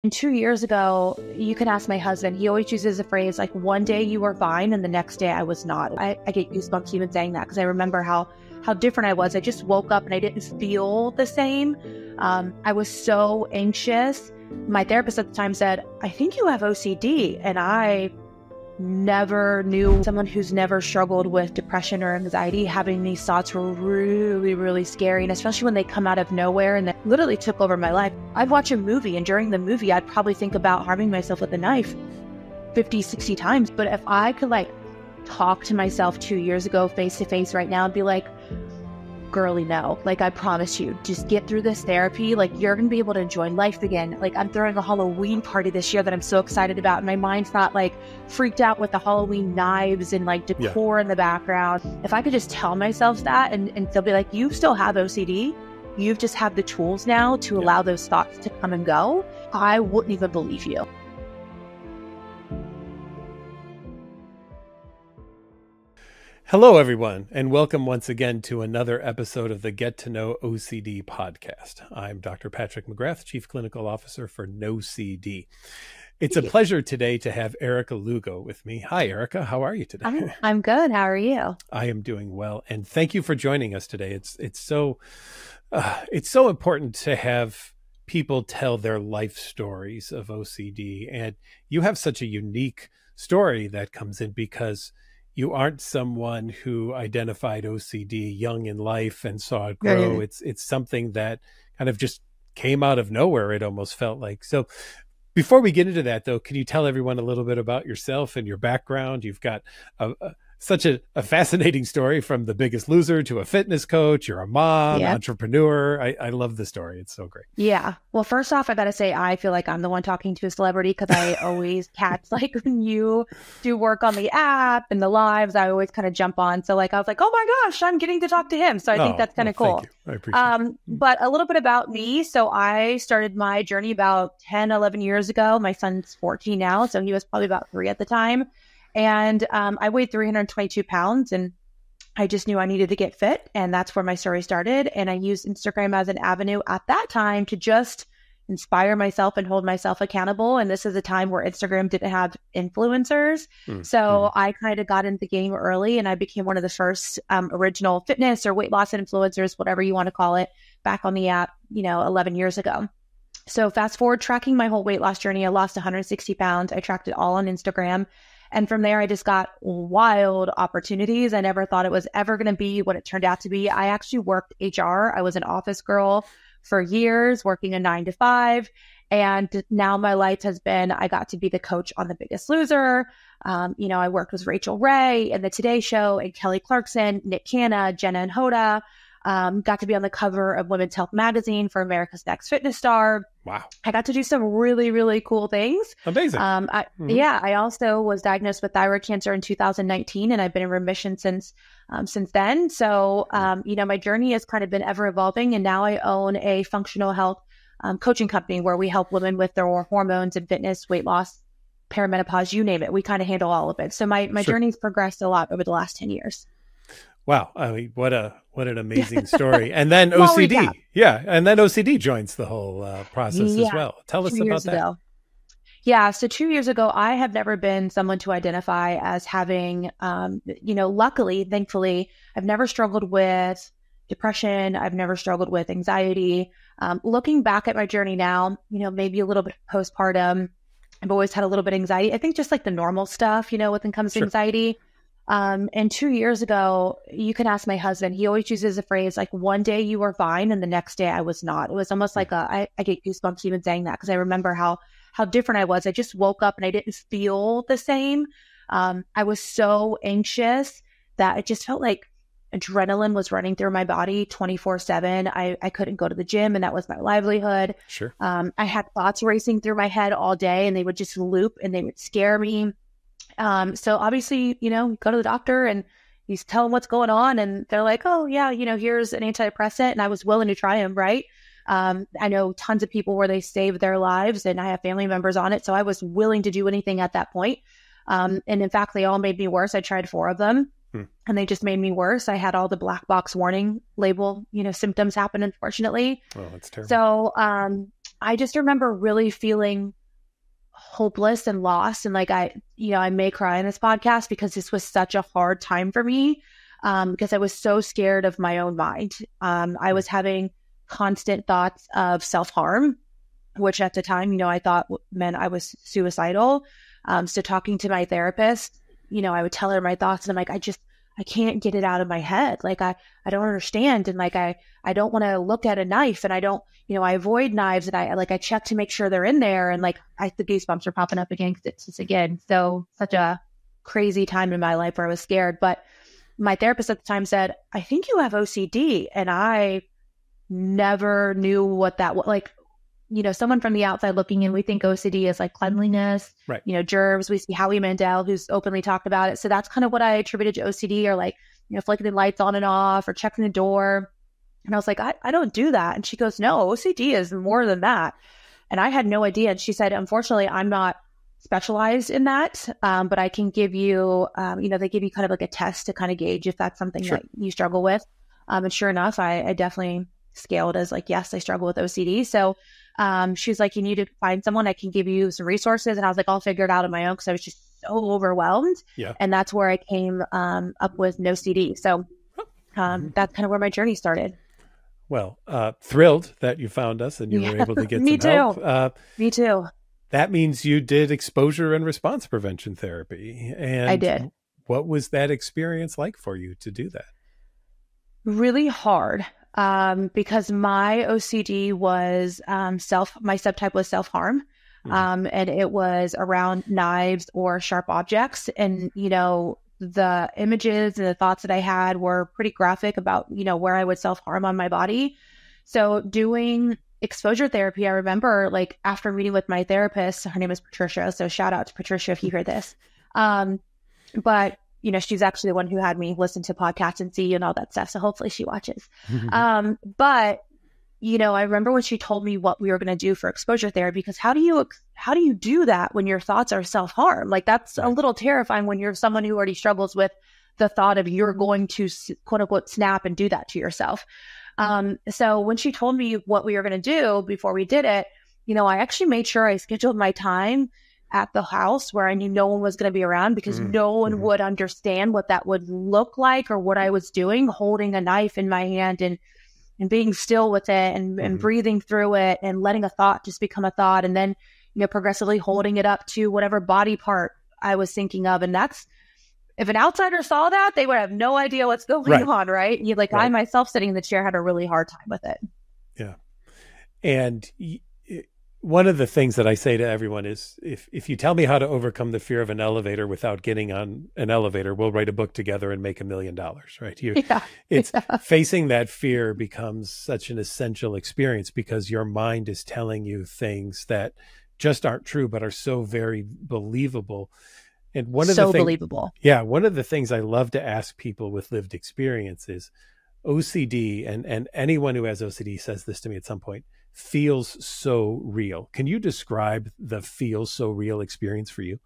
And 2 years ago, you can ask my husband, he always uses the phrase like, one day you were fine and the next day I was not. I get goosebumps even saying that because I remember how different I was. I just woke up and I didn't feel the same. I was so anxious. My therapist at the time said, I think you have OCD. And I never knew someone who's never struggled with depression or anxiety. Having these thoughts were really, really scary. And especially when they come out of nowhere and they literally took over my life. I'd watch a movie and during the movie, I'd probably think about harming myself with a knife 50, 60 times. But if I could talk to myself 2 years ago, face to face right now and be like, girly, no, I promise you, just get through this therapy. You're going to be able to enjoy life again. I'm throwing a Halloween party this year that I'm so excited about. And my mind's not freaked out with the Halloween knives and decor in the background. If I could just tell myself that and they'll be like, you still have OCD. You've just have the tools now to allow those thoughts to come and go. I wouldn't even believe you. Hello, everyone, and welcome once again to another episode of the Get to Know OCD podcast. I'm Dr. Patrick McGrath, Chief Clinical Officer for Know OCD. It's a pleasure today to have Erica Lugo with me. Hi, Erica. How are you today? I'm good. How are you? I am doing well, and thank you for joining us today. It's so important to have people tell their life stories of OCD, and you have such a unique story that comes in because you aren't someone who identified OCD young in life and saw it grow. Yeah. It's something that kind of just came out of nowhere, it almost felt like. So before we get into that, though, can you tell everyone a little bit about yourself and your background? You've got such a fascinating story, from The Biggest Loser to a fitness coach. You're a mom, entrepreneur. I love the story. It's so great. Yeah. Well, first off, I got to say, I feel like I'm the one talking to a celebrity because I always catch, when you do work on the app and the lives, I always kind of jump on. So I was like, oh my gosh, I'm getting to talk to him. So I think that's kind of cool. Thank you. I appreciate it. But a little bit about me. So I started my journey about 10, 11 years ago. My son's 14 now. So he was probably about 3 at the time. And I weighed 322 pounds and I just knew I needed to get fit. And that's where my story started. And I used Instagram as an avenue at that time to just inspire myself and hold myself accountable. And this is a time where Instagram didn't have influencers. So I kind of got into the game early and I became one of the first original fitness or weight loss influencers, whatever you want to call it, back on the app, 11 years ago. So fast forward, tracking my whole weight loss journey, I lost 160 pounds. I tracked it all on Instagram. And from there, I just got wild opportunities. I never thought it was ever going to be what it turned out to be. I actually worked HR. I was an office girl for years, working a 9 to 5. And now my life has been, I got to be the coach on The Biggest Loser. I worked with Rachel Ray and The Today Show and Kelly Clarkson, Nick Canna, Jenna and Hoda. Got to be on the cover of Women's Health magazine for America's Next Fitness Star. Wow. I got to do some really, really cool things. Amazing. I also was diagnosed with thyroid cancer in 2019 and I've been in remission since then. So, my journey has kind of been ever evolving, and now I own a functional health coaching company where we help women with their hormones and fitness, weight loss, perimenopause, you name it. We kind of handle all of it. So my journey's progressed a lot over the last 10 years. Wow. I mean, what an amazing story. And then OCD. Yeah. And then OCD joins the whole process as well. Tell us about that. Ago. Yeah. So 2 years ago, I have never been someone to identify as having, luckily, thankfully, I've never struggled with depression. I've never struggled with anxiety. Looking back at my journey now, maybe a little bit postpartum, I've always had a little bit of anxiety. I think just the normal stuff, when it comes to anxiety. And 2 years ago, you can ask my husband, he always uses the phrase one day you were fine and the next day I was not. It was almost I get goosebumps even saying that because I remember how different I was. I just woke up and I didn't feel the same. I was so anxious that it just felt like adrenaline was running through my body 24/7. I couldn't go to the gym and that was my livelihood. Sure. I had thoughts racing through my head all day and they would just loop and they would scare me. So obviously, you go to the doctor and you tell them what's going on and they're like, oh yeah, here's an antidepressant. And I was willing to try them. Right. I know tons of people where they saved their lives and I have family members on it. So I was willing to do anything at that point. And in fact, they all made me worse. I tried 4 of them and they just made me worse. I had all the black box warning label, symptoms happen, unfortunately. Oh, that's terrible. So, I just remember really feeling hopeless and lost. And like, I may cry in this podcast because this was such a hard time for me, because I was so scared of my own mind. I was having constant thoughts of self-harm, which at the time, I thought meant I was suicidal. So talking to my therapist, I would tell her my thoughts, and I'm like, I can't get it out of my head. Like, I don't understand. And like, I don't want to look at a knife, and I don't, I avoid knives, and I check to make sure they're in there. And like, the goosebumps are popping up again, because it's just, again, such a crazy time in my life where I was scared. But my therapist at the time said, I think you have OCD. And I never knew what that was. Like, someone from the outside looking in, we think OCD is like cleanliness, right? Germs. We see Howie Mandel, who's openly talked about it. So that's kind of what I attributed to OCD, or like, flicking the lights on and off, or checking the door. And I was like, I don't do that. And she goes, no, OCD is more than that. And I had no idea. And she said, unfortunately, I'm not specialized in that, but I can give you, they give you kind of like a test to kind of gauge if that's something that you struggle with. And sure enough, I definitely scaled as like, yes, I struggle with OCD. So she was like, you need to find someone that can give you some resources. And I was like, I'll figure it out on my own, because I was just so overwhelmed. Yeah. And that's where I came up with NOCD. So that's kind of where my journey started. Well, thrilled that you found us and you were able to get Me some help. Me too. That means you did exposure and response prevention therapy. And I did. What was that experience like for you to do that? Really hard. Because my OCD was my subtype was self-harm. And it was around knives or sharp objects. And, the images and the thoughts that I had were pretty graphic about, where I would self-harm on my body. So doing exposure therapy, I remember, like, after meeting with my therapist, her name is Patricia. So shout out to Patricia if you hear this. But she's actually the one who had me listen to podcasts and see and all that stuff. So hopefully she watches. But, I remember when she told me what we were going to do for exposure therapy, because how do you do that when your thoughts are self-harm? Like, that's a little terrifying when you're someone who already struggles with the thought of you're going to quote unquote snap and do that to yourself. So when she told me what we were going to do before we did it, I actually made sure I scheduled my time at the house where I knew no one was going to be around, because no one would understand what that would look like or what I was doing, holding a knife in my hand and being still with it and breathing through it and letting a thought just become a thought. And then, progressively holding it up to whatever body part I was thinking of. And that's, if an outsider saw that, they would have no idea what's going on. Right. I myself sitting in the chair had a really hard time with it. Yeah. And one of the things that I say to everyone is, if you tell me how to overcome the fear of an elevator without getting on an elevator, we'll write a book together and make $1 million, right? Facing that fear becomes such an essential experience, because your mind is telling you things that just aren't true, but are so very believable. And one of believable. Yeah. One of the things I love to ask people with lived experience is OCD, and anyone who has OCD says this to me at some point, feels so real. Can you describe the feels so real experience for you?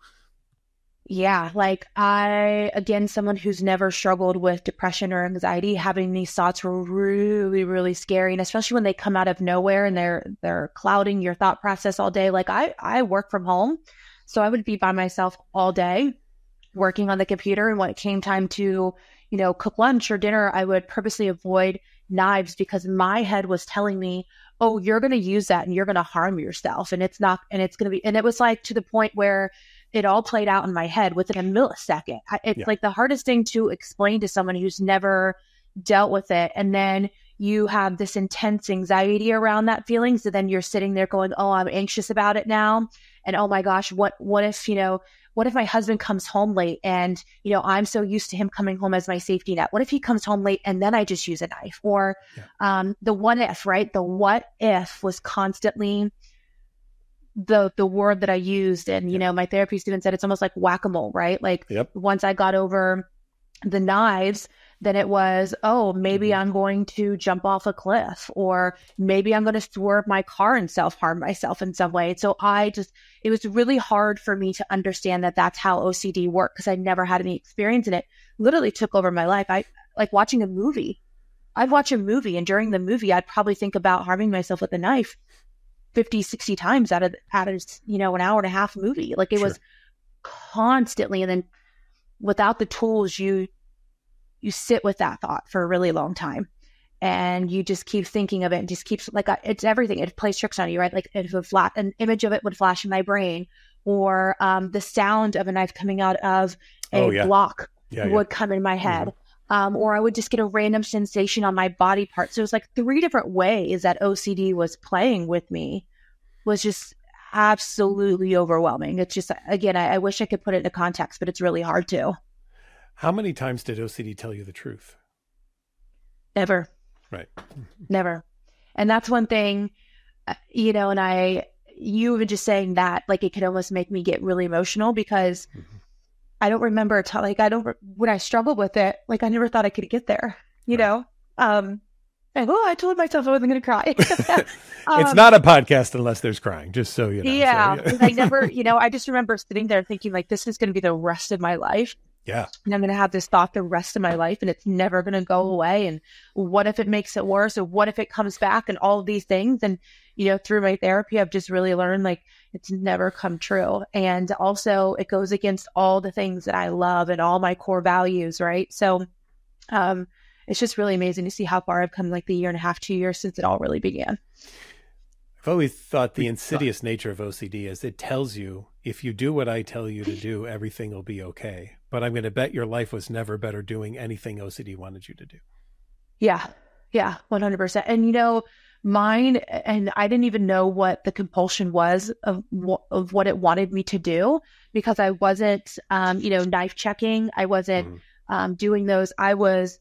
Yeah. Like, someone who's never struggled with depression or anxiety, having these thoughts were really, really scary. And especially when they come out of nowhere and they're clouding your thought process all day. Like, I work from home, so I would be by myself all day working on the computer. And when it came time to, cook lunch or dinner, I would purposely avoid knives, because my head was telling me, oh, you're going to use that and you're going to harm yourself. And it's going to be, and it was like to the point where it all played out in my head within a millisecond. It's like the hardest thing to explain to someone who's never dealt with it. And then you have this intense anxiety around that feeling. So then you're sitting there going, oh, I'm anxious about it now. And oh my gosh, what if my husband comes home late and, I'm so used to him coming home as my safety net. What if he comes home late and then I just use a knife? Or the what if, right? The what if was constantly the word that I used. And, my therapy student said it's almost like whack-a-mole, right? Like once I got over the knives, then it was, oh, maybe I'm going to jump off a cliff, or maybe I'm going to swerve my car and self-harm myself in some way. So it was really hard for me to understand that that's how OCD worked, because I never had any experience in it. Literally took over my life. I like watching a movie. I'd watch a movie, and during the movie, I'd probably think about harming myself with a knife. 50, 60 times out of, you know, an hour and a half movie. Like it was constantly. And then without the tools, you sit with that thought for a really long time. And you just keep thinking of it and just keeps like, it's everything. It plays tricks on you, right? Like if an image of it would flash in my brain, or the sound of a knife coming out of a block would come in my head. Or I would just get a random sensation on my body part. So it was like 3 different ways that OCD was playing with me, was just absolutely overwhelming. It's just, again, I wish I could put it into context, but it's really hard to. How many times did OCD tell you the truth? Never. Right. Never. And that's one thing, you know, and you even just saying that, like, it could almost make me get really emotional, because I don't remember when I struggled with it, like, I never thought I could get there, you know? And, I told myself I wasn't going to cry. It's not a podcast unless there's crying, just so you know. Yeah. So, I never, you know, I just remember sitting there thinking like, this is going to be the rest of my life. Yeah. And I'm going to have this thought the rest of my life, and it's never going to go away. And what if it makes it worse? Or what if it comes back, and all of these things? And, you know, through my therapy, I've just really learned like it's never come true. And also it goes against all the things that I love and all my core values. Right. So, it's just really amazing to see how far I've come, like the 1.5 to 2 years since it all really began. I've always thought the insidious nature of OCD is it tells you, if you do what I tell you to do, everything will be okay. But I'm going to bet your life was never better doing anything OCD wanted you to do. Yeah. Yeah. 100%. And, you know, mine, and I didn't even know what the compulsion was of what it wanted me to do, because I wasn't, you know, knife checking. I wasn't doing those. I was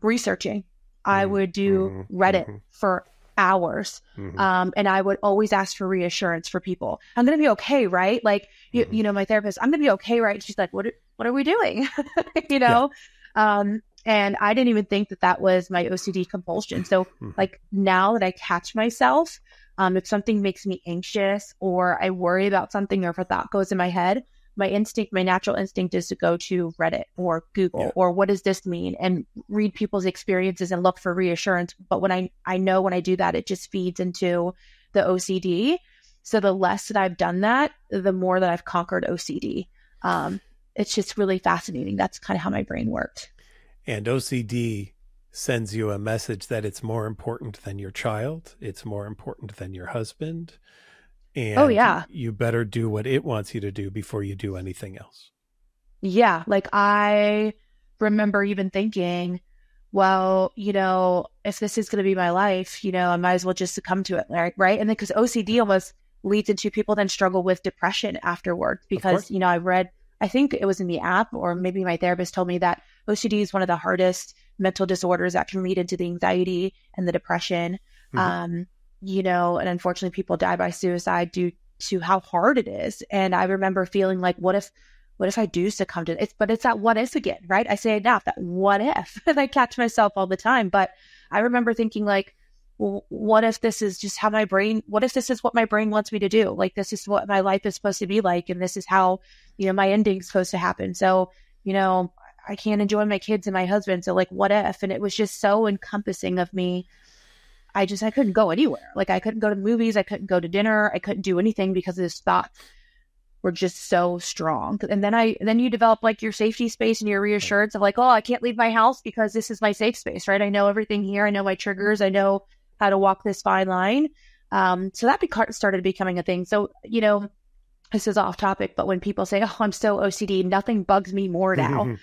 researching. I would do Reddit for hours. And I would always ask for reassurance for people. I'm going to be okay, right? Like, you know, my therapist, I'm going to be okay, right? She's like, what are we doing? You know? And I didn't even think that was my OCD compulsion. So like now that I catch myself, if something makes me anxious, or I worry about something, or if a thought goes in my head, my natural instinct is to go to Reddit or Google or what does this mean, and read people's experiences and look for reassurance. But when I know when I do that, it just feeds into the OCD. So the less that I've done that, the more that I've conquered OCD. It's just really fascinating. That's kind of how my brain works. And OCD sends you a message that it's more important than your child. It's more important than your husband. And you better do what it wants you to do before you do anything else. Yeah. Like I remember even thinking, well, you know, if this is going to be my life, you know, I might as well just succumb to it. Right. And then because OCD almost leads into people then struggle with depression afterwards, because, you know, I think it was in the app, or maybe my therapist told me that OCD is one of the hardest mental disorders that can lead into the anxiety and the depression. You know, and unfortunately people die by suicide due to how hard it is. And I remember feeling like, what if I do succumb to it? But it's that what if again, right? I say enough, that what if, and I catch myself all the time. But I remember thinking like, well, what if this is just how what if this is what my brain wants me to do? Like, this is what my life is supposed to be like. And this is how, you know, my ending's supposed to happen. So, you know, I can't enjoy my kids and my husband. So like, what if? And it was just so encompassing of me. I couldn't go anywhere. Like I couldn't go to the movies. I couldn't go to dinner. I couldn't do anything because his thoughts were just so strong. And then you develop like your safety space and your reassurance of like, oh, I can't leave my house because this is my safe space, right? I know everything here. I know my triggers. I know how to walk this fine line. So that started becoming a thing. So, you know, this is off topic, but when people say, oh, I'm so OCD, nothing bugs me more now.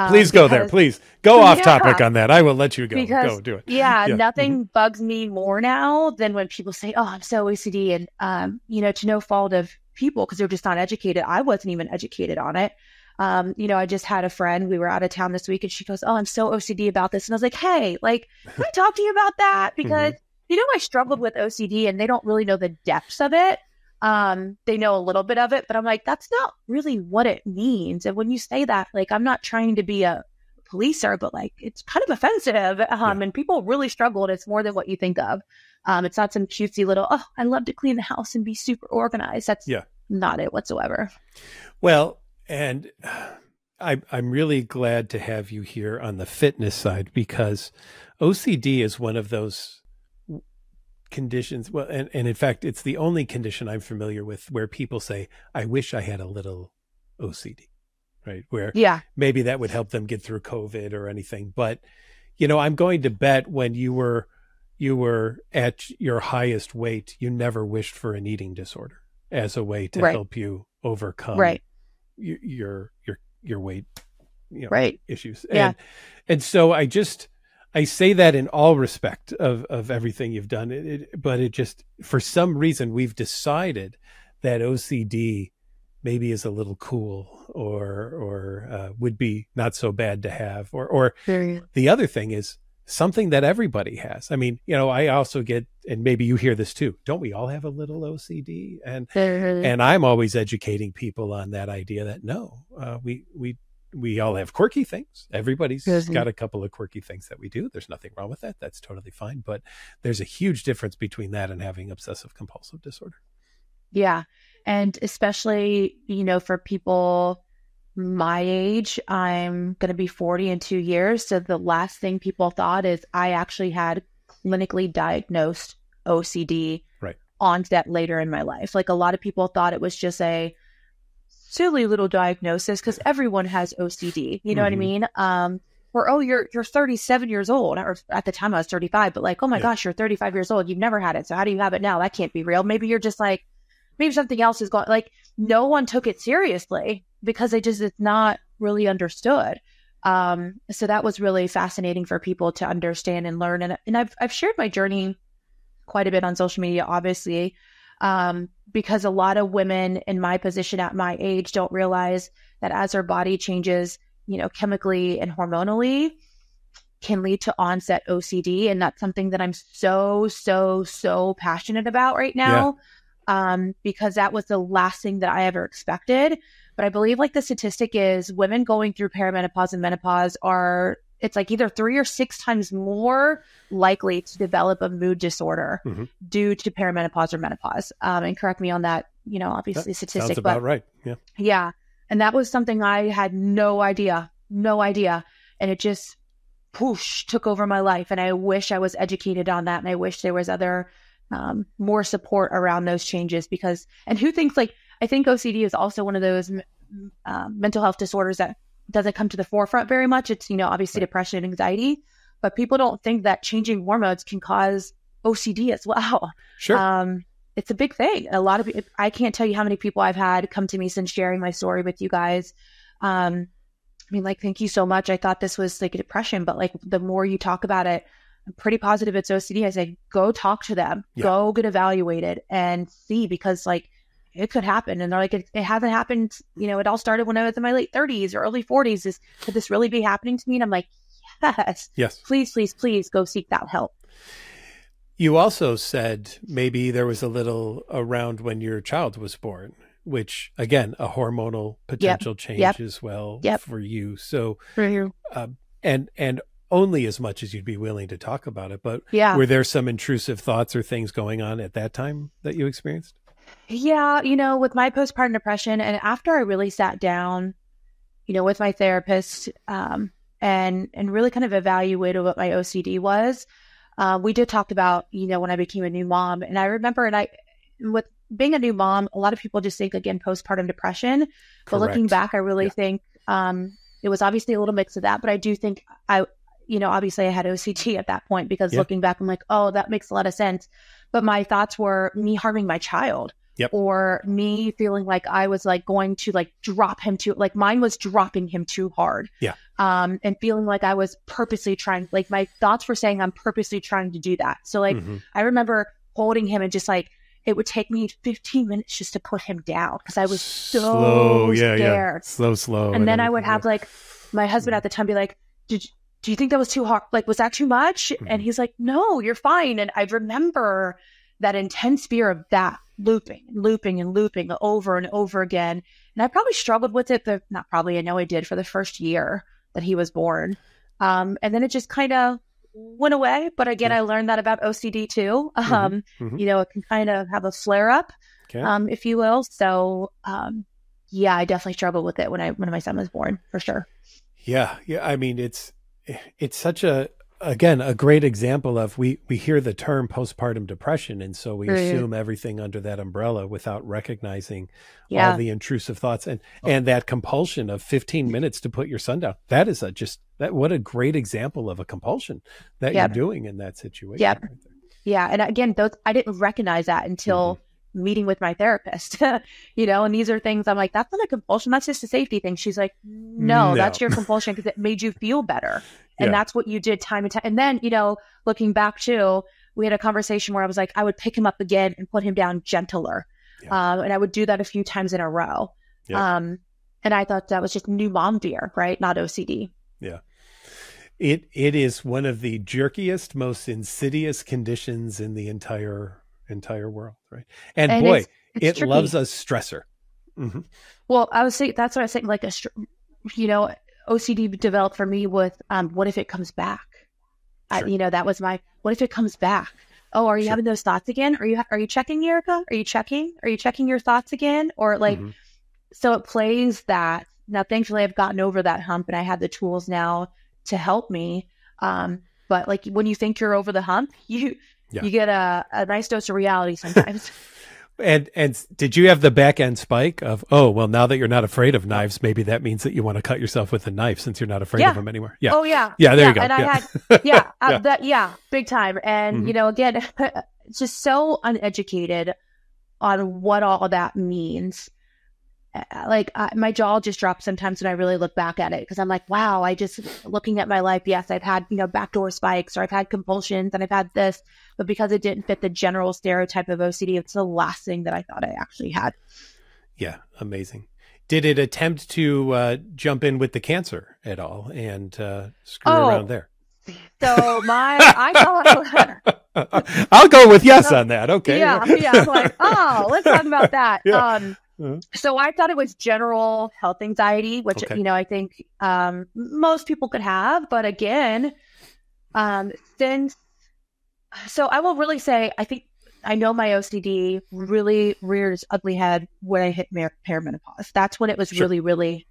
Please go there. Please go off topic on that. I will let you go. Go do it. Nothing bugs me more now than when people say, oh, I'm so OCD. And, you know, to no fault of people, because they're just not educated. I wasn't even educated on it. You know, I just had a friend, we were out of town this week, and she goes, oh, I'm so OCD about this. And I was like, hey, like, can I talk to you about that? Because, you know, I struggled with OCD and they don't really know the depths of it. They know a little bit of it, but I'm like, that's not really what it means. And when you say that, like, I'm not trying to be a policer, but like, it's kind of offensive. And people really struggle, and it's more than what you think of. It's not some cutesy little, oh, I love to clean the house and be super organized. That's not it whatsoever. Well, and I'm really glad to have you here on the fitness side, because OCD is one of those conditions. Well, and in fact, it's the only condition I'm familiar with where people say, I wish I had a little OCD, right? Where maybe that would help them get through COVID or anything. But, I'm going to bet when you were at your highest weight, you never wished for an eating disorder as a way to help you overcome your weight issues. And so I say that in all respect of everything you've done, but it just, for some reason, we've decided that OCD maybe is a little cool or would be not so bad to have. Or the other thing is something that everybody has. I mean, I also get, and maybe you hear this too, don't we all have a little OCD? And I'm always educating people on that idea that no, we all have quirky things. Everybody's got a couple of quirky things that we do. There's nothing wrong with that. That's totally fine. But there's a huge difference between that and having obsessive compulsive disorder. Yeah. And especially, for people my age, I'm going to be 40 in 2 years. So the last thing people thought is I actually had clinically diagnosed OCD onset later in my life. Like a lot of people thought it was just a silly little diagnosis because everyone has OCD. You know what I mean? Or, you're 37 years old, or at the time I was 35, but like, oh my gosh, you're 35 years old. You've never had it. So how do you have it now? That can't be real. Maybe you're just like, maybe something else is going, like no one took it seriously because it's not really understood. So that was really fascinating for people to understand and learn. And I've shared my journey quite a bit on social media, obviously, because a lot of women in my position at my age don't realize that as our body changes, chemically and hormonally, can lead to onset OCD. And that's something that I'm so passionate about right now. Because that was the last thing that I ever expected. But I believe like the statistic is women going through perimenopause and menopause it's like either 3 or 6 times more likely to develop a mood disorder due to perimenopause or menopause. And correct me on that, obviously that statistic. Sounds about right. Yeah. Yeah. And that was something I had no idea. And it just took over my life. And I wish I was educated on that. And I wish there was other more support around those changes and who thinks I think OCD is also one of those mental health disorders that doesn't come to the forefront very much. It's, obviously depression and anxiety, but people don't think that changing hormones can cause OCD as well. Sure. It's a big thing. A lot of I can't tell you how many people I've had come to me since sharing my story with you guys. Thank you so much. I thought this was like a depression, but like the more you talk about it, I'm pretty positive it's OCD. I say, go talk to them, go get evaluated and see, because like it could happen. And they're like, it hasn't happened. It all started when I was in my late 30s or early 40s. Could this really be happening to me? And I'm like, yes, please go seek that help. You also said maybe there was a little around when your child was born, which again, a hormonal potential change as well for you. So, and only as much as you'd be willing to talk about it, but were there some intrusive thoughts or things going on at that time that you experienced? Yeah. With my postpartum depression, and after I really sat down, with my therapist, and really kind of evaluated what my OCD was, we did talk about, when I became a new mom. And I remember, with being a new mom, a lot of people just think, again, postpartum depression. But looking back, I really think it was obviously a little mix of that. But I do think obviously I had OCD at that point, because looking back, I'm like, oh, that makes a lot of sense. But my thoughts were me harming my child, or me feeling like I was like going to like drop him like mine was dropping him too hard. And feeling like I was purposely trying, like my thoughts were saying I'm purposely trying to do that. So like, I remember holding him and just like, it would take me 15 minutes just to put him down because I was so scared. Slow. And then I would have like my husband at the time be like, do you think that was too hard? Like, was that too much? And he's like, no, you're fine. And I remember that intense fear of that looping over and over again. And I probably struggled with it, not probably, I know I did, for the first year that he was born. And then it just kind of went away. But again, I learned that about OCD too. It can kind of have a flare up, if you will. So, I definitely struggled with it when my son was born, for sure. Yeah. I mean, it's such a again, a great example of we hear the term postpartum depression, and so we assume everything under that umbrella without recognizing all the intrusive thoughts and that compulsion of 15 minutes to put your son down. That is what a great example of a compulsion that you're doing in that situation. Yeah. Right there. Yeah. And again, I didn't recognize that until meeting with my therapist, and these are things I'm like, that's not a compulsion. That's just a safety thing. She's like, no. That's your compulsion because it made you feel better. And that's what you did time and time. And then, looking back too, we had a conversation where I was like, I would pick him up again and put him down gentler. And I would do that a few times in a row. And I thought that was just new mom fear, right? Not OCD. Yeah. It is one of the jerkiest, most insidious conditions in the entire world, right? And boy, it's tricky. Loves a stressor. Mm-hmm. Well, I was saying, that's what I was saying, like OCD developed for me with what if it comes back? Sure. That was my, what if it comes back? Oh, are you having those thoughts again? Are you checking, Erica? Are you checking your thoughts again? Or like, so it plays that. Now, thankfully, I've gotten over that hump and I have the tools now to help me. But like when you think you're over the hump, you get a nice dose of reality sometimes. And did you have the back end spike of, oh, well, now that you're not afraid of knives, maybe that means that you want to cut yourself with a knife since you're not afraid of them anymore? Yeah. Oh, yeah. Yeah, there you go. And I had, big time. And, again, it's just so uneducated on what all that means. Like my jaw just drops sometimes when I really look back at it because I'm like, wow, looking at my life, yes, I've had, backdoor spikes or I've had compulsions and I've had this, but because it didn't fit the general stereotype of OCD, it's the last thing that I thought I actually had. Yeah. Amazing. Did it attempt to jump in with the cancer at all and screw around there? So I thought I'll go with yes on that. Okay. Yeah. I'm like, let's talk about that. Yeah. So I thought it was general health anxiety, which, I think most people could have. But again, so I will really say, I know my OCD really reared its ugly head when I hit perimenopause. That's when it was really, really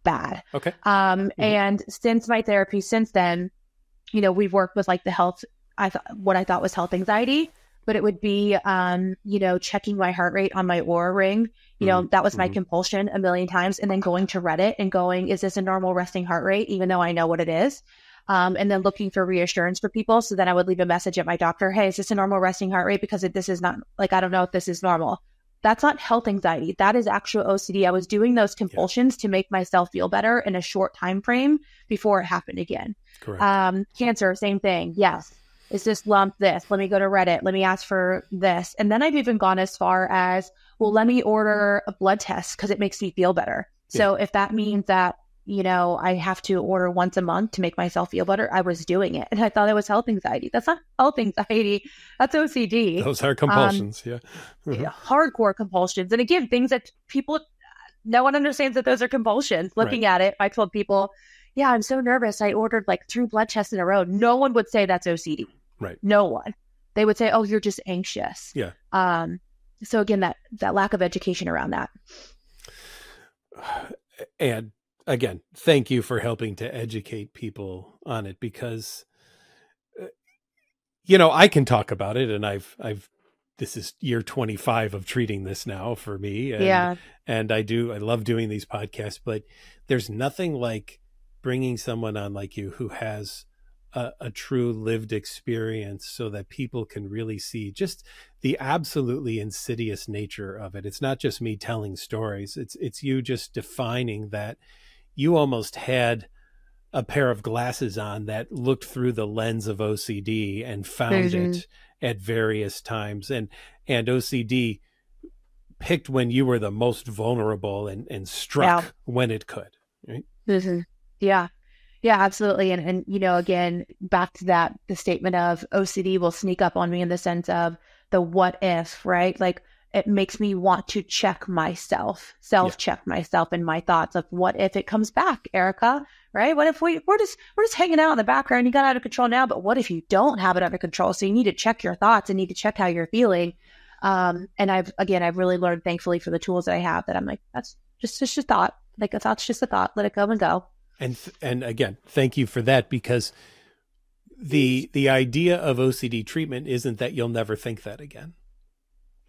bad. Okay. And since my therapy since then, we've worked with like the health, what I thought was health anxiety, but it would be, checking my heart rate on my Oura ring. That was my compulsion a million times. And then going to Reddit and going, is this a normal resting heart rate? Even though I know what it is. And then looking for reassurance for people. So then I would leave a message at my doctor. Hey, is this a normal resting heart rate? Because this is not like, I don't know if this is normal. That's not health anxiety. That is actual OCD. I was doing those compulsions to make myself feel better in a short time frame before it happened again. Correct. Cancer, same thing. Yes. Is this lump this? Let me go to Reddit. Let me ask for this. And then I've even gone as far as, well, let me order a blood test because it makes me feel better. Yeah. So if that means that, I have to order once a month to make myself feel better, I was doing it. And I thought it was health anxiety. That's not health anxiety. That's OCD. Those are compulsions. Hardcore compulsions. And again, things that no one understands that those are compulsions. Looking at it, I told people, yeah, I'm so nervous. I ordered like 3 blood tests in a row. No one would say that's OCD. Right. No one. They would say, oh, you're just anxious. Yeah. So again, that lack of education around that. And again, thank you for helping to educate people on it because, I can talk about it and this is year 25 of treating this now for me. And I love doing these podcasts, but there's nothing like bringing someone on like you who has a true lived experience so that people can really see just the absolutely insidious nature of it. It's not just me telling stories. It's you just defining that you almost had a pair of glasses on that looked through the lens of OCD and found it at various times. And OCD picked when you were the most vulnerable and struck when it could. Right? Mm-hmm. Yeah. Yeah, absolutely. And again, back to that, the statement of OCD will sneak up on me in the sense of the what if, right? Like it makes me want to check myself, self-check myself and my thoughts of what if it comes back, Erica, right? What if we're just hanging out in the background, you got out of control now, but what if you don't have it under control? So you need to check your thoughts and need to check how you're feeling. And I've really learned, thankfully, for the tools that I have that I'm like, that's just a thought. Like a thought's just a thought. Let it go and go. And again, thank you for that because the idea of OCD treatment isn't that you'll never think that again,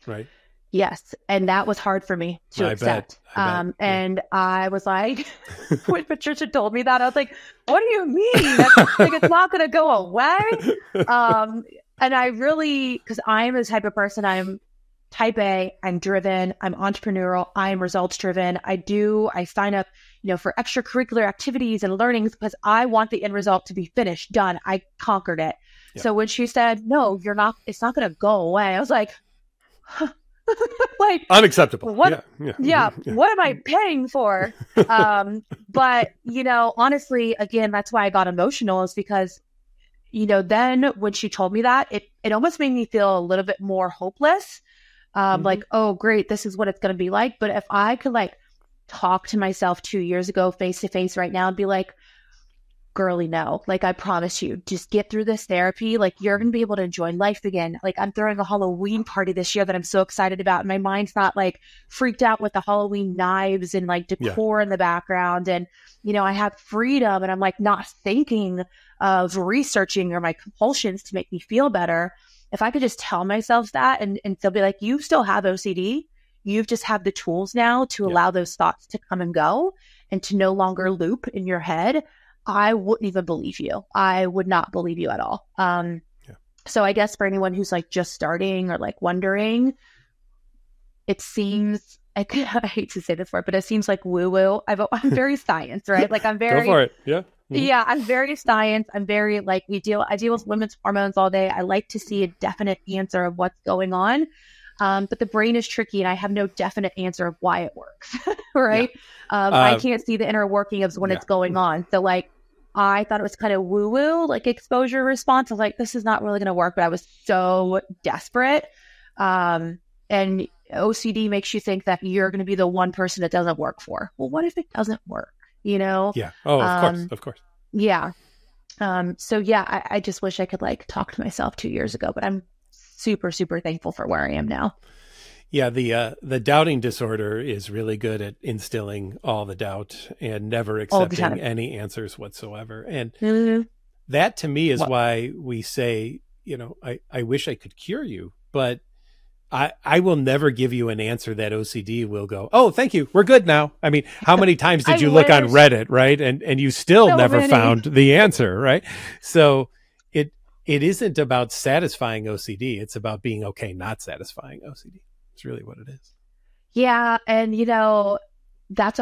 right? Yes. And that was hard for me to accept. I bet. And I was like, when Patricia told me that, I was like, what do you mean? That's, like, it's not going to go away. And I really, because I'm the type of person, I'm type A, I'm driven, I'm entrepreneurial, I'm results driven. I sign up, for extracurricular activities and learnings because I want the end result to be finished, done. I conquered it. Yeah. So when she said, no, you're not, it's not going to go away, I was like, like unacceptable. What? Yeah. What am I paying for? But honestly, again, that's why I got emotional, is because, then when she told me that, it almost made me feel a little bit more hopeless. Like, oh, great, this is what it's going to be like. But if I could talk to myself 2 years ago, face to face right now, and be like, girly, no, I promise you, just get through this therapy. You're going to be able to enjoy life again. I'm throwing a Halloween party this year that I'm so excited about. And my mind's not freaked out with the Halloween knives and decor in the background. And, I have freedom, and I'm not thinking of researching or my compulsions to make me feel better. If I could just tell myself that, and they'll be like, you still have OCD. You've just have the tools now to allow those thoughts to come and go and to no longer loop in your head. I wouldn't even believe you. I would not believe you at all. So I guess for anyone who's just starting or wondering, it seems, I hate to say this word, but it seems like woo-woo. I'm very science, right? I'm very, go for it. Yeah. Mm-hmm. Yeah, I'm very science. I'm very I deal with women's hormones all day. I like to see a definite answer of what's going on. But the brain is tricky, and I have no definite answer of why it works, right? Yeah. I can't see the inner working of when it's going on. So I thought it was kind of woo-woo, exposure response. I was like, this is not really going to work, but I was so desperate. And OCD makes you think that you're going to be the one person it doesn't work for. Well, what if it doesn't work? Yeah. Oh, of course. Yeah. So yeah, I just wish I could talk to myself 2 years ago, but I'm super, super thankful for where I am now. Yeah, the doubting disorder is really good at instilling all the doubt and never accepting any answers whatsoever. And that to me is why we say, I wish I could cure you, but I will never give you an answer that OCD will go, oh, thank you, we're good now. I mean, how many times did you look on Reddit, right? And you still never found the answer, right? So it isn't about satisfying OCD. It's about being okay not satisfying OCD. It's really what it is. Yeah. And, that's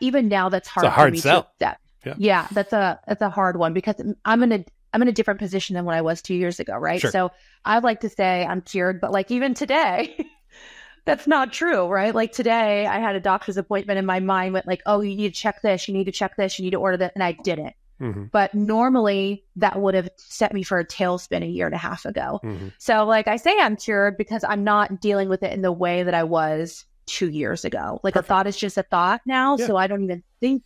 even now that's hard, it's a hard for me sell. To accept. Yeah. That's a hard one, because I'm in a different position than when I was 2 years ago. Right. Sure. So I'd like to say I'm cured, but even today, that's not true. Right. Today I had a doctor's appointment and my mind went oh, you need to check this. You need to check this. You need to order that. And I didn't. Mm-hmm. But normally that would have set me for a tailspin a year and a half ago. Mm-hmm. So I say I'm cured because I'm not dealing with it in the way that I was 2 years ago. Perfect. A thought is just a thought now. Yeah. So I don't even think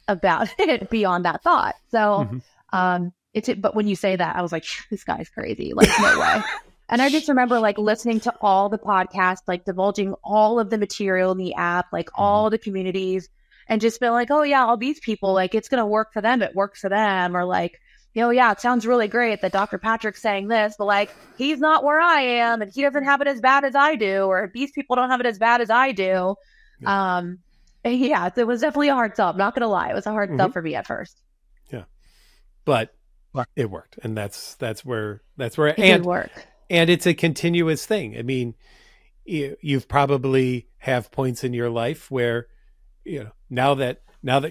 about it beyond that thought. So, but when you say that, I was like, this guy's crazy. No way. And I just remember listening to all the podcasts, divulging all of the material in the app, all the communities, and just feel oh yeah, all these people, it's going to work for them. It works for them. Or yeah, it sounds really great that Dr. Patrick's saying this, but he's not where I am, and he doesn't have it as bad as I do, or these people don't have it as bad as I do. Yeah. Yeah, it was definitely a hard sell. I'm not going to lie. It was a hard sell for me at first. Yeah. But it worked. And that's where it did work. And it's a continuous thing. I mean, you've probably have points in your life where, now that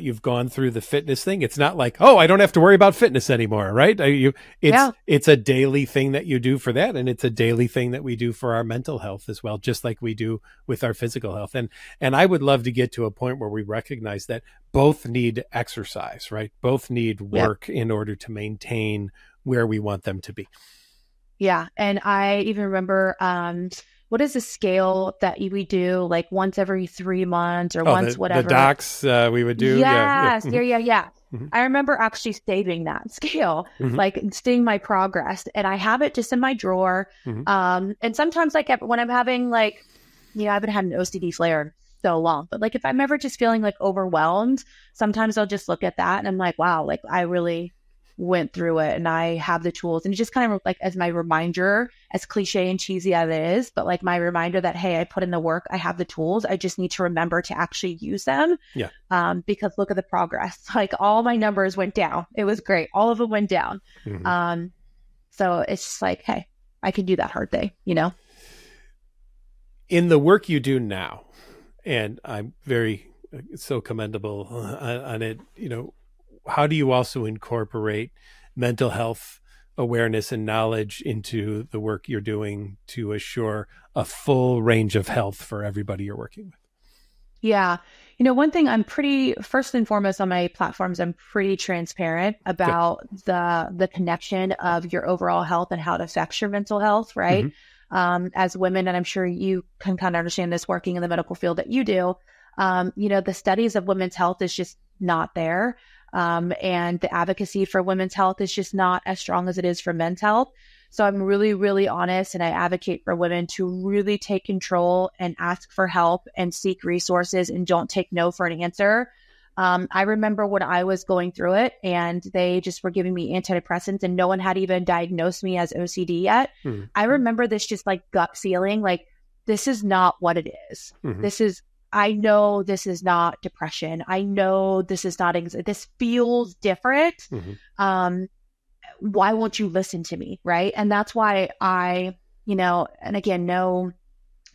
you've gone through the fitness thing, it's not oh, I don't have to worry about fitness anymore, right? It's a daily thing that you do for that. And it's a daily thing that we do for our mental health as well, just like we do with our physical health. And I would love to get to a point where we recognize that both need exercise, right? Both need work in order to maintain where we want them to be. Yeah. And I even remember, what is the scale that we do once every 3 months or once whatever? The docs we would do. Yes. Yeah. Mm-hmm. I remember actually saving that scale, seeing my progress, and I have it just in my drawer. Mm-hmm. And sometimes when I'm having I haven't had an OCD flare in so long, but if I'm ever just feeling overwhelmed, sometimes I'll just look at that and I'm wow, I really went through it and I have the tools, and it's just kind of like as my reminder, as cliche and cheesy as it is, but like my reminder that, hey, I put in the work, I have the tools. I just need to remember to actually use them. Yeah. Because look at the progress. Like all my numbers went down. It was great. All of them went down. Mm-hmm. So it's just like, hey, I can do that hard thing, you know? In the work you do now, and I'm very so commendable on it, you know, how do you also incorporate mental health awareness and knowledge into the work you're doing to assure a full range of health for everybody you're working with? Yeah. You know, one thing I'm first and foremost on my platforms, I'm pretty transparent about the connection of your overall health and how it affects your mental health, right? Mm-hmm. As women, and I'm sure you can kind of understand this working in the medical field that you do, you know, the studies of women's health is just not there. And the advocacy for women's health is just not as strong as it is for men's health. So I'm really, really honest, and I advocate for women to really take control and ask for help and seek resources and don't take no for an answer. I remember when I was going through it and they just were giving me antidepressants and no one had even diagnosed me as OCD yet. Mm-hmm. I remember this just like gut feeling, like, this is not what it is. Mm-hmm. I know this is not depression. I know this is not anxiety. This feels different. Mm-hmm. Why won't you listen to me? Right. And that's why I, you know, and again, no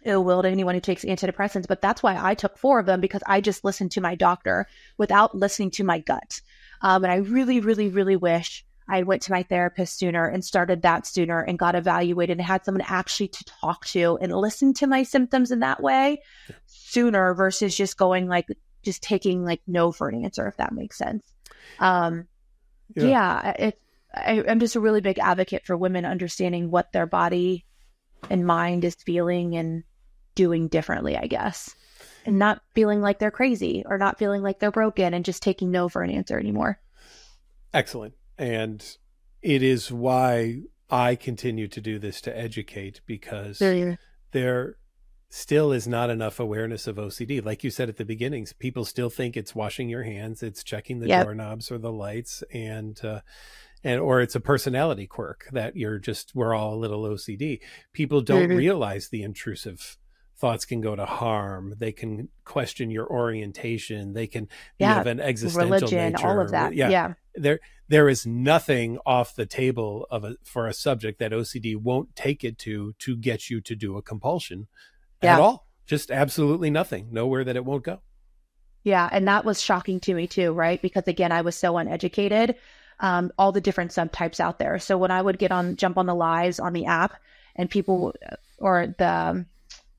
ill will to anyone who takes antidepressants, but that's why I took 4 of them, because I just listened to my doctor without listening to my gut. And I really, really, really wish I went to my therapist sooner and started that sooner and got evaluated and had someone actually to talk to and listen to my symptoms in that way sooner versus just going like, just taking like no for an answer, if that makes sense. I'm just a really big advocate for women understanding what their body and mind is feeling and doing differently, I guess, and not feeling like they're crazy or not feeling like they're broken and just taking no for an answer anymore. Excellent. And it is why I continue to do this, to educate, because there still is not enough awareness of OCD. Like you said at the beginnings, people still think it's washing your hands, it's checking the doorknobs or the lights, and or it's a personality quirk that we're all a little OCD. People don't realize the intrusive thoughts can go to harm. They can question your orientation. They can have an existential religion, nature. All of that. Yeah. There is nothing off the table for a subject that OCD won't take it to get you to do a compulsion at all. Just absolutely nothing. Nowhere that it won't go. Yeah. And that was shocking to me too, right? Because again, I was so uneducated, all the different subtypes out there. So when I would jump on the lives on the app and people, or the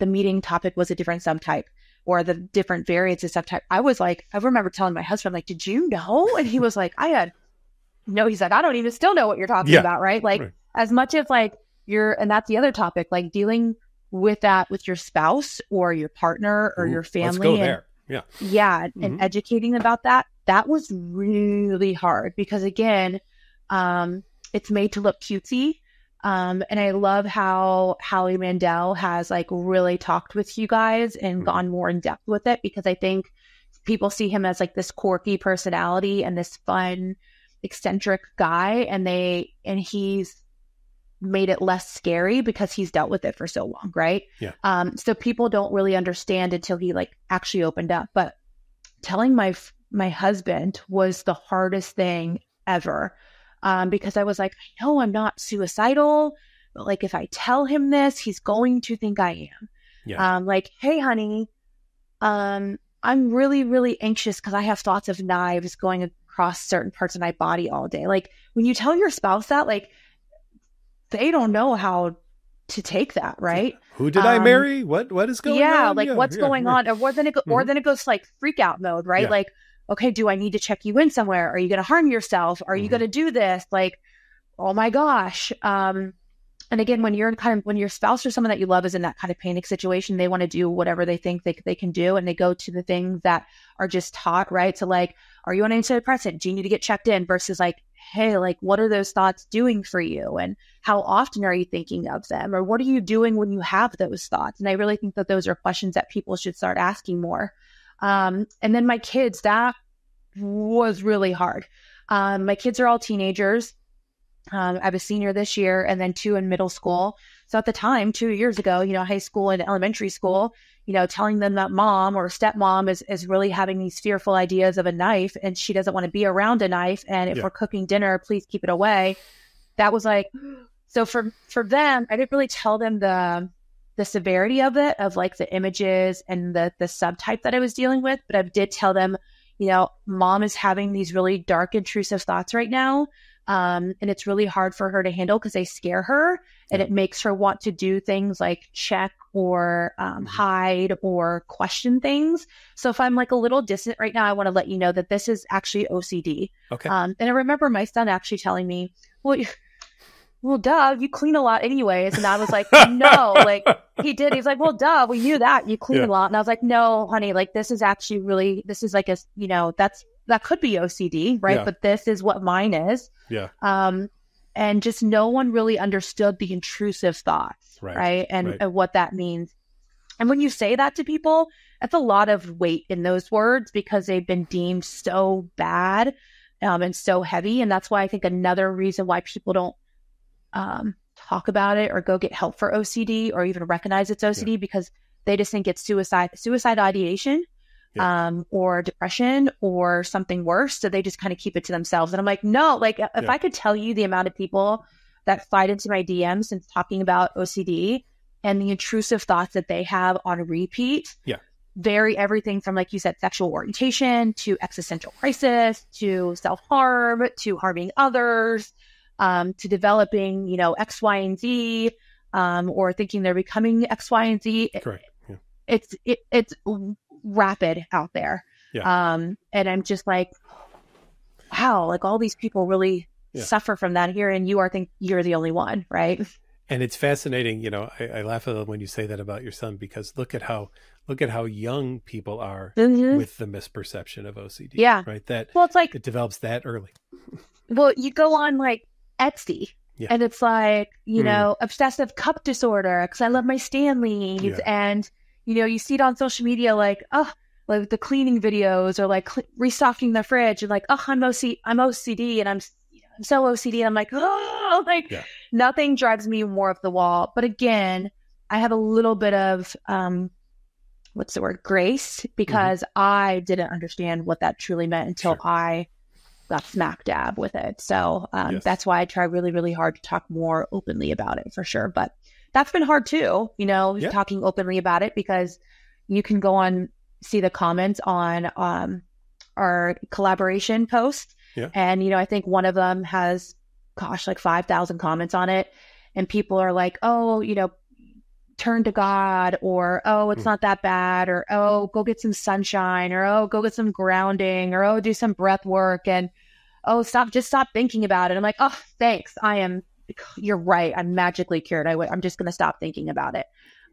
meeting topic was a different subtype or the different variants of subtype, I was like, I remember telling my husband, like, did you know? And he was like, he said, I don't even still know what you're talking about. Right. Like as much as like and that's the other topic, like dealing with that with your spouse or your partner or your family. Let's go there. Yeah. Yeah. And educating about that was really hard because again, it's made to look cutesy. And I love how Howie Mandel has like really talked with you guys and gone more in depth with it, because I think people see him as like this quirky personality and this fun, eccentric guy. And he's made it less scary because he's dealt with it for so long. Right. Yeah. So people don't really understand until he like actually opened up, but telling my husband was the hardest thing ever. Because I was like, I know I'm not suicidal, but like, if I tell him this, he's going to think I am. Yeah. Like, hey, honey, I'm really, really anxious because I have thoughts of knives going across certain parts of my body all day. Like when you tell your spouse that, like, they don't know how to take that. Right. Who did I marry? What is going on? Like what's going on? Or then it goes like freak out mode, right? Yeah. Like, okay, do I need to check you in somewhere? Are you going to harm yourself? Are you going to do this? Like, oh my gosh. And again, when your spouse or someone that you love is in that kind of panic situation, they want to do whatever they think they can do. And they go to the things that are just taught, right? So like, are you on antidepressant? Do you need to get checked in? Versus like, hey, like, what are those thoughts doing for you? And how often are you thinking of them? Or what are you doing when you have those thoughts? And I really think that those are questions that people should start asking more. And then my kids, that was really hard. My kids are all teenagers. I have a senior this year and then 2 in middle school. So at the time, 2 years ago, high school and elementary school, telling them that mom or stepmom is really having these fearful ideas of a knife and she doesn't want to be around a knife. And if we're cooking dinner, please keep it away. That was like, so for them, I didn't really tell them the severity of it, of like the images and the subtype that I was dealing with. But I did tell them, mom is having these really dark, intrusive thoughts right now. And it's really hard for her to handle because they scare her and it makes her want to do things like check or hide or question things. So if I'm like a little distant right now, I want to let you know that this is actually OCD. Okay. And I remember my son actually telling me, well, duh, you clean a lot anyways. And I was like, no, like he did. He's like, well, duh, we knew that you clean a lot. And I was like, no, honey, like this is actually really, this is like a, that could be OCD, right? Yeah. But this is what mine is. Yeah. And just no one really understood the intrusive thoughts, right? And what that means. And when you say that to people, that's a lot of weight in those words because they've been deemed so bad and so heavy. And that's why I think another reason why people don't talk about it or go get help for OCD or even recognize it's OCD because they just think it's suicide ideation. Or depression or something worse. So they just kind of keep it to themselves. And I'm like, no, like if I could tell you the amount of people that slide into my DMs since talking about OCD and the intrusive thoughts that they have on repeat, vary everything from, like you said, sexual orientation to existential crisis, to self-harm, to harming others, to developing, X, Y, and Z, or thinking they're becoming X, Y, and Z. Correct. Yeah. It's rapid out there. And I'm just like, wow, like all these people really suffer from that here. And you're the only one. Right. And it's fascinating. I laugh at when you say that about your son, because look at how young people are with the misperception of OCD. Yeah. Right. It's like, it develops that early. Well, you go on like Etsy and it's like, obsessive cup disorder because I love my Stanleys and you see it on social media, like, like the cleaning videos or like restocking the fridge and like, I'm OCD and I'm so OCD. And I'm like, nothing drives me more up the wall. But again, I have a little bit of, grace because I didn't understand what that truly meant until I got smack dab with it. So that's why I try really, really hard to talk more openly about it for sure. But that's been hard too, talking openly about it because you can go on, see the comments on our collaboration post. And, I think one of them has, like 5,000 comments on it. And people are like, oh, turn to God, or, oh, it's not that bad, or, oh, go get some sunshine, or, oh, go get some grounding, or, oh, do some breath work. And, oh, stop thinking about it. I'm like, oh, thanks. You're right. I'm magically cured. I'm just going to stop thinking about it.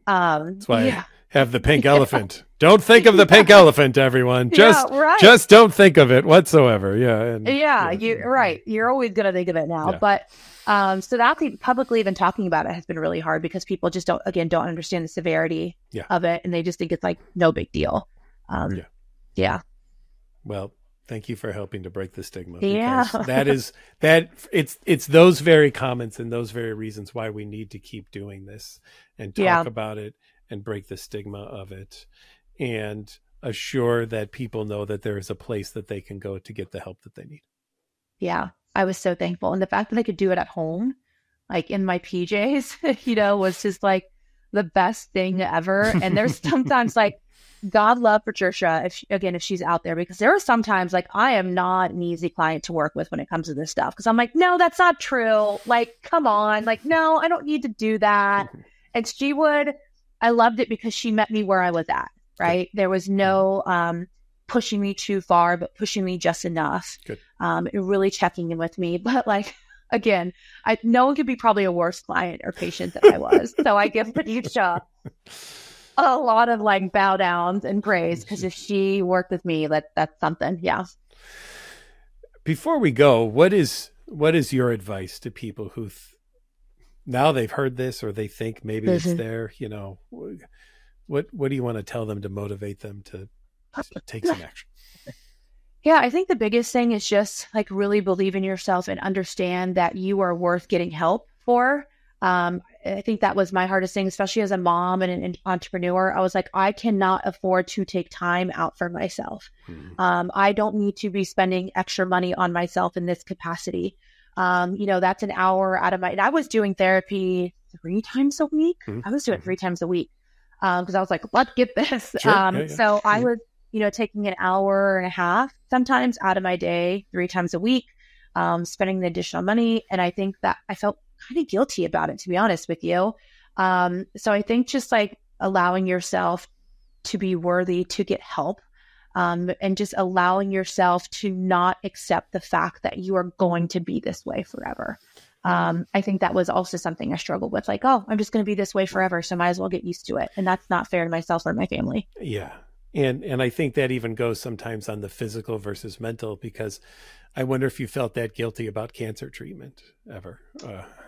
That's why I have the pink elephant. Don't think of the pink elephant, everyone. Just don't think of it whatsoever. You're right. You're always going to think of it now. But so that's publicly even talking about it has been really hard because people just don't understand the severity of it. And they just think it's like no big deal. Well, thank you for helping to break the stigma. Because it's those very comments and those very reasons why we need to keep doing this and talk about it and break the stigma of it and assure that people know that there is a place that they can go to get the help that they need. Yeah. I was so thankful. And the fact that I could do it at home, like in my PJs, was just like the best thing ever. And there's sometimes like, God love Patricia, if she's out there, because there are sometimes like I am not an easy client to work with when it comes to this stuff. Because I'm like, no, that's not true. Like, come on. Like, no, I don't need to do that. And I loved it because she met me where I was at, right? There was no pushing me too far, but pushing me just enough. Good. Really checking in with me. But like, again, no one could be probably a worse client or patient than I was. So I give Patricia a lot of like bow downs and praise because if she worked with me, that's something. Yeah. Before we go, what is your advice to people who now they've heard this or they think maybe it's there, what do you want to tell them to motivate them to take some action? Yeah, I think the biggest thing is just like really believe in yourself and understand that you are worth getting help for. I think that was my hardest thing, especially as a mom and an entrepreneur. I was like, I cannot afford to take time out for myself. I don't need to be spending extra money on myself in this capacity. That's an hour out of and I was doing therapy 3 times a week. I was doing it 3 times a week because I was like, let's get this. Sure. Yeah. So I was taking an hour and a half sometimes out of my day, 3 times a week, spending the additional money. And I think that I felt kind of guilty about it, to be honest with you. So I think just like allowing yourself to be worthy to get help, and just allowing yourself to not accept the fact that you are going to be this way forever. I think that was also something I struggled with, like, oh, I'm just going to be this way forever, so might as well get used to it. And that's not fair to myself or my family. Yeah. And I think that even goes sometimes on the physical versus mental, because I wonder if you felt that guilty about cancer treatment ever.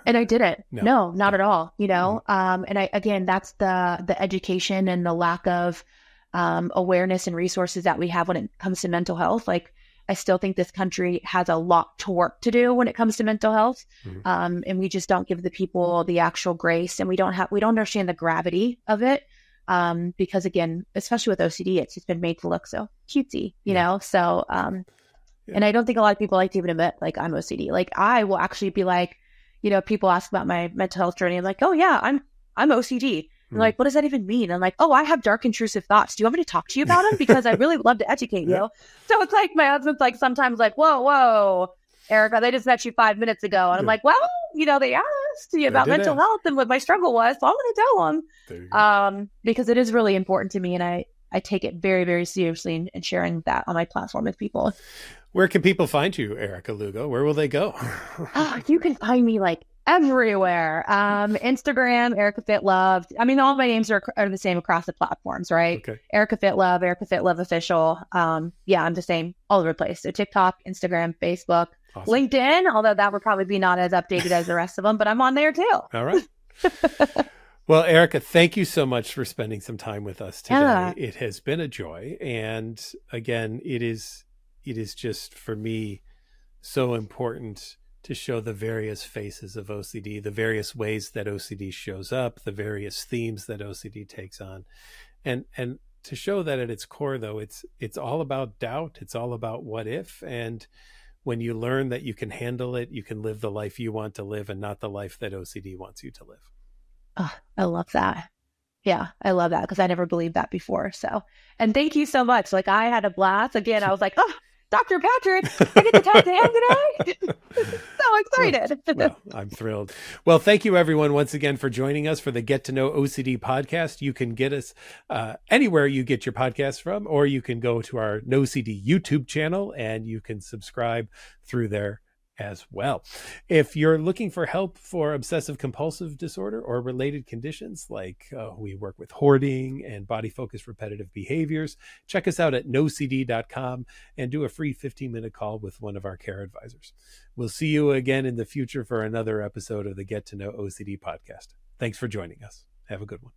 And I didn't. No, not at all. And that's the education and the lack of awareness and resources that we have when it comes to mental health. Like, I still think this country has a lot to work to do when it comes to mental health. And we just don't give the people the actual grace, and we don't understand the gravity of it. Because again, especially with OCD, it's just been made to look so cutesy, So, and I don't think a lot of people like to even admit, like, I'm OCD. Like, I will actually be like, people ask about my mental health journey. I'm like, oh yeah, I'm OCD. And like, what does that even mean? I'm like, oh, I have dark intrusive thoughts. Do you want me to talk to you about them? Because I really would love to educate you. So it's like, my husband's like, sometimes like, whoa, Erica, they just met you 5 minutes ago. And I'm like, well, they asked you about mental health and what my struggle was. So I'm going to tell them. Because it is really important to me. And I take it very, very seriously in sharing that on my platform with people. Where can people find you, Erica Lugo? Where will they go? You can find me like everywhere. Instagram, Erica Fit Love. I mean, all my names are the same across the platforms, right? Okay. Erica Fit Love, Erica Fit Love Official. I'm the same all over the place. So TikTok, Instagram, Facebook, awesome. LinkedIn, although that would probably be not as updated as the rest of them, but I'm on there too. All right. Well, Erica, thank you so much for spending some time with us today. Yeah. It has been a joy. And again, it is just, for me, so important to show the various faces of OCD, the various ways that OCD shows up, the various themes that OCD takes on. And to show that at its core, though, it's all about doubt. It's all about what if. And when you learn that you can handle it, you can live the life you want to live and not the life that OCD wants you to live. Oh, I love that. Yeah, I love that, because I never believed that before. So, and thank you so much. Like, I had a blast. Again, I was like, oh, Dr. Patrick, I get to talk to him today. So excited. Well, I'm thrilled. Well, thank you, everyone, once again for joining us for the Get to Know OCD podcast. You can get us anywhere you get your podcasts from, or you can go to our NOCD YouTube channel and you can subscribe through there as well. If you're looking for help for obsessive compulsive disorder or related conditions, like we work with hoarding and body focused repetitive behaviors, check us out at NOCD.com and do a free 15-minute call with one of our care advisors. We'll see you again in the future for another episode of the Get to Know OCD podcast. Thanks for joining us. Have a good one.